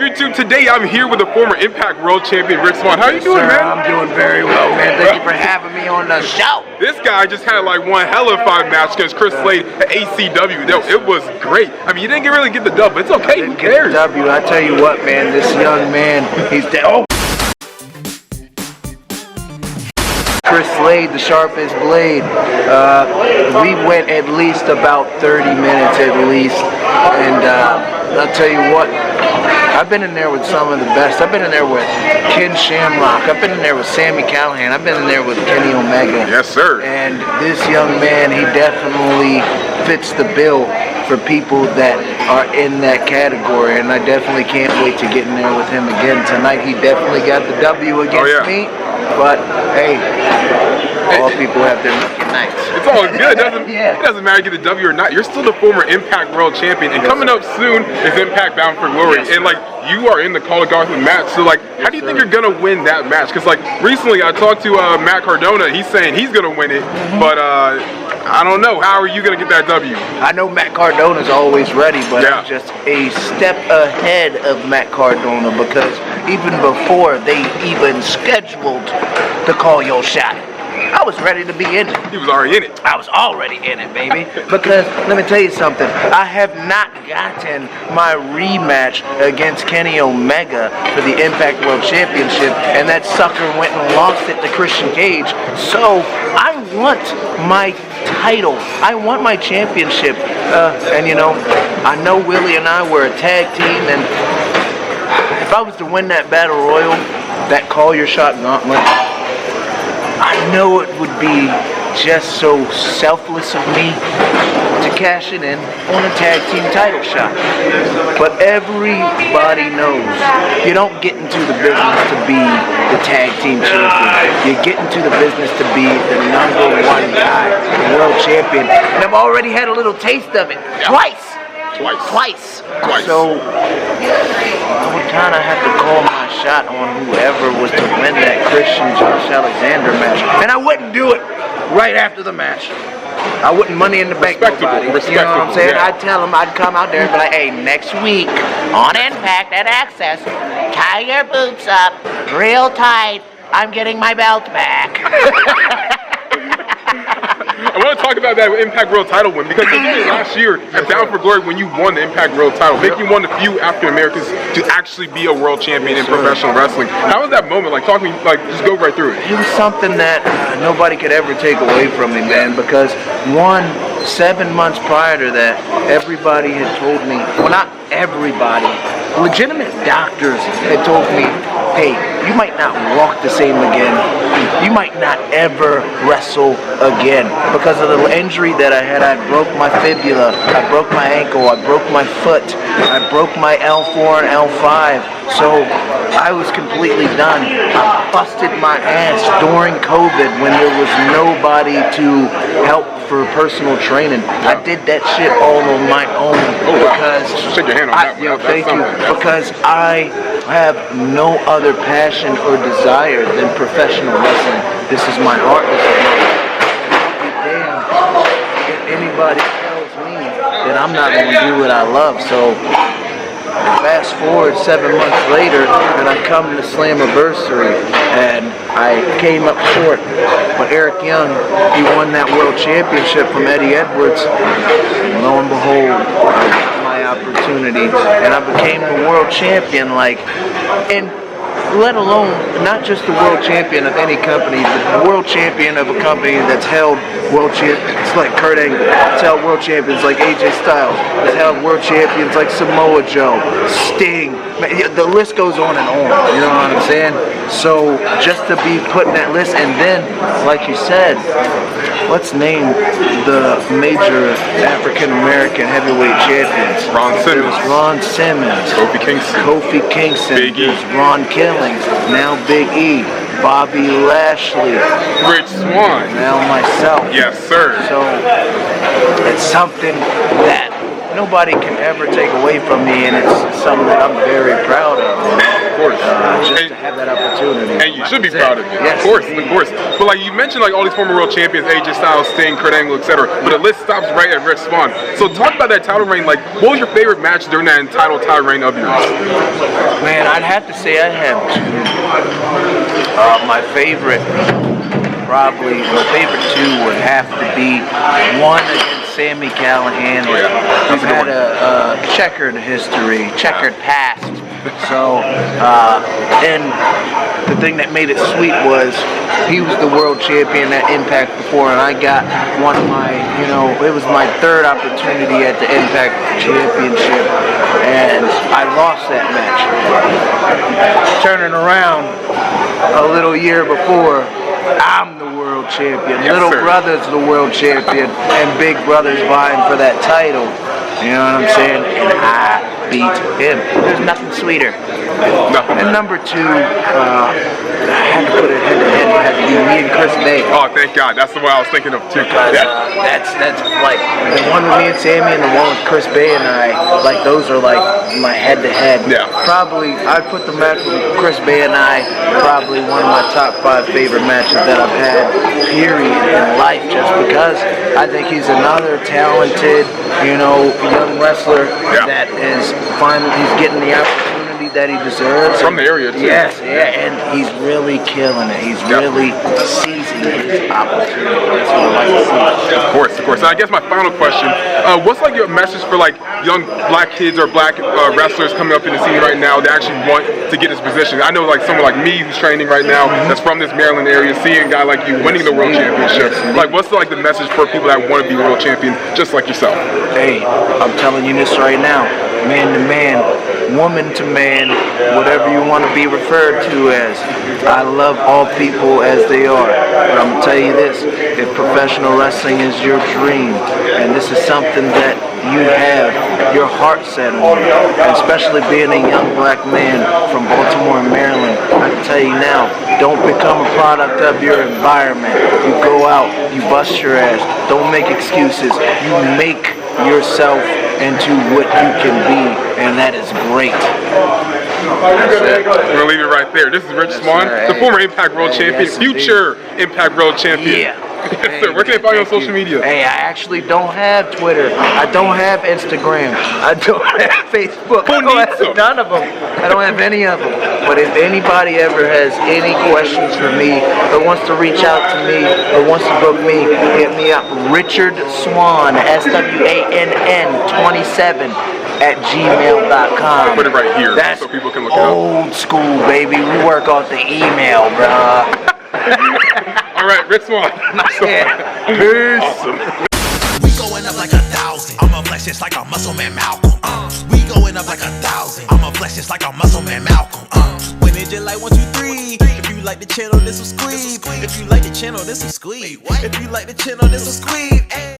of YouTube? Today I'm here with the former Impact World Champion, Rick Swann. How you doing, man? I'm doing very well, man. Thank you for having me on the show. This guy just had like one hell of a fight match against Chris Slade at ACW. It was great. I mean, you didn't really get the dub, but it's okay. Who cares? W. I tell you what, man. This young man, he's dead. Oh. Chris Slade, the sharpest blade. We went at least about 30 minutes at least, and I'll tell you what, I've been in there with some of the best. I've been in there with Ken Shamrock. I've been in there with Sami Callihan. I've been in there with Kenny Omega. Yes, sir. And this young man, he definitely fits the bill for people that are in that category, and I definitely can't wait to get in there with him again tonight. He definitely got the W against me, but hey, all people have their lucky nights. It's all good. It doesn't matter if you get the W or not. You're still the former Impact World Champion, and coming up soon is Impact Bound for Glory. And like, you are in the Call Your Shot Gauntlet match, so like, how do you think you're gonna win that match? Because like, recently I talked to Matt Cardona. He's saying he's gonna win it, but I don't know. How are you gonna get that W? I know Matt Cardona's always ready, but I'm just a step ahead of Matt Cardona, because even before they even scheduled the Call Your Shot, I was ready to be in it. He was already in it. I was already in it, baby. Because, let me tell you something, I have not gotten my rematch against Kenny Omega for the Impact World Championship, and that sucker went and lost it to Christian Cage. So, I want my title. I want my championship. And you know, I know Willie and I were a tag team, and if I was to win that Battle Royal, that Call Your Shot Gauntlet, I know it would be just so selfless of me to cash it in on a tag team title shot. But everybody knows you don't get into the business to be the tag team champion. You get into the business to be the #1 guy, the world champion. And I've already had a little taste of it twice. So I would kind of have to call my shot on whoever was to win that Christian Josh Alexander match. And I wouldn't do it right after the match. I wouldn't Money in the Bank nobody. You know what I'm saying? I'd tell them, I'd come out there and be like, hey, next week on Impact at Access, tie your boots up real tight. I'm getting my belt back. I want to talk about that Impact World title win, because last year at Bound for Glory, when you won the Impact World title, I think you won the few African Americans to actually be a world champion in professional wrestling. How was that moment? Like, talk to me, like, just go right through it. It was something that nobody could ever take away from me, man, because 7 months prior to that, everybody had told me, well, not everybody, legitimate doctors had told me, hey, you might not walk the same again. You might not ever wrestle again. Because of the injury that I had, I broke my fibula, I broke my ankle, I broke my foot, I broke my L4 and L5. So I was completely done. I busted my ass during COVID when there was nobody to help for personal training. I did that shit all on my own because shake your hand on that one. Thank you. Because I have no other passion or desire than professional wrestling. This is my heart. This is my life. Damn, if anybody tells me that I'm not going to do what I love. So fast forward 7 months later, and I come to Slammiversary, and I came up short. But Eric Young, he won that world championship from Eddie Edwards. And lo and behold, I got my opportunity, and I became the world champion. And let alone not just the world champion of any company, but the world champion of a company that's held world champions like Kurt Angle, it's held world champions like AJ Styles, it's held world champions like Samoa Joe, Sting, the list goes on and on, you know what I'm saying? So just to be put in that list, and then, like you said, let's name the major African American heavyweight champions. Ron Simmons. There was Ron Simmons. Kofi Kingston. Big E. Ron Killings. Now Big E. Bobby Lashley. Rich Swann. Now myself. Yes, sir. So it's something that nobody can ever take away from me, and it's something that I'm very proud of. Of course. Just to have that opportunity. And And you should be proud of it. Yes, Of course, indeed. of course. But like you mentioned, like all these former world champions, AJ Styles, Sting, Kurt Angle, etc. But the list stops right at Rich Swann. So talk about that title reign. Like, what was your favorite match during that entitled title reign of yours? Man, I'd have to say I have two. My favorite two would have to be one against Sami Callihan. Oh, yeah. We've had a checkered history, checkered past. So, and the thing that made it sweet was he was the world champion at Impact before, and I got one of my, it was my third opportunity at the Impact Championship, and I lost that match. Turning around a little year before, I'm the world champion. Yes, Little sir. brother's the world champion, and big brother's vying for that title. You know what I'm saying? And I beat him. There's nothing sweeter. Nothing. And number two, I had to put it head to head. It had to be me and Chris Bey. Oh, thank God. That's the one I was thinking of too. Because that's like the one with me and Sammy and the one with Chris Bey and I. Like those are like my head to head. Yeah. Probably I put the match with Chris Bey and I. Probably one of my top 5 favorite matches that I've had. Period in life. Just because I think he's another talented, young wrestler that is finally getting the opportunity that he deserves. From the area too. Yes, yeah, and he's really killing it. He's really seizing his opportunity. That's what I like to see. Of course, of course. And I guess my final question, what's like your message for like young black kids or black wrestlers coming up in the scene right now that actually want to get this position? I know like someone like me who's training right now that's from this Maryland area, seeing a guy like you winning the world championship. Like what's like the message for people that want to be world champion just like yourself? Hey, I'm telling you this right now, man to man, woman to man, whatever you want to be referred to as. I love all people as they are. But I'm going to tell you this, if professional wrestling is your dream, and this is something that you have your heart set on, and especially being a young black man from Baltimore and Maryland, I can tell you now, don't become a product of your environment. You go out, you bust your ass, don't make excuses, you make yourself into what you can be, and that is great. We're gonna leave it right there. This is Rich Swann, the former Impact World Champion, future Impact World Champion. Yeah. Yes, sir. Where can they find you on social media? Hey, I actually don't have Twitter. I don't have Instagram. I don't have Facebook. Who needs them? None of them. I don't have any of them. But if anybody ever has any questions for me, or wants to reach out to me, or wants to book me, hit me up. Richard Swann, SWANN 27 @gmail.com. Put it right here That's so people can look it up. old school, baby. We work off the email, bruh. All right, Rich Swann. Peace. Awesome. We going up like 1,000. I'ma flex just like a muscle man Malcolm. We going up like 1,000. I'ma flex just like a muscle man Malcolm. When it just like 1, 2, 3. If you like the channel, this will squeeze. If you like the channel, this will squeeze. If you like the channel, this will squeeze.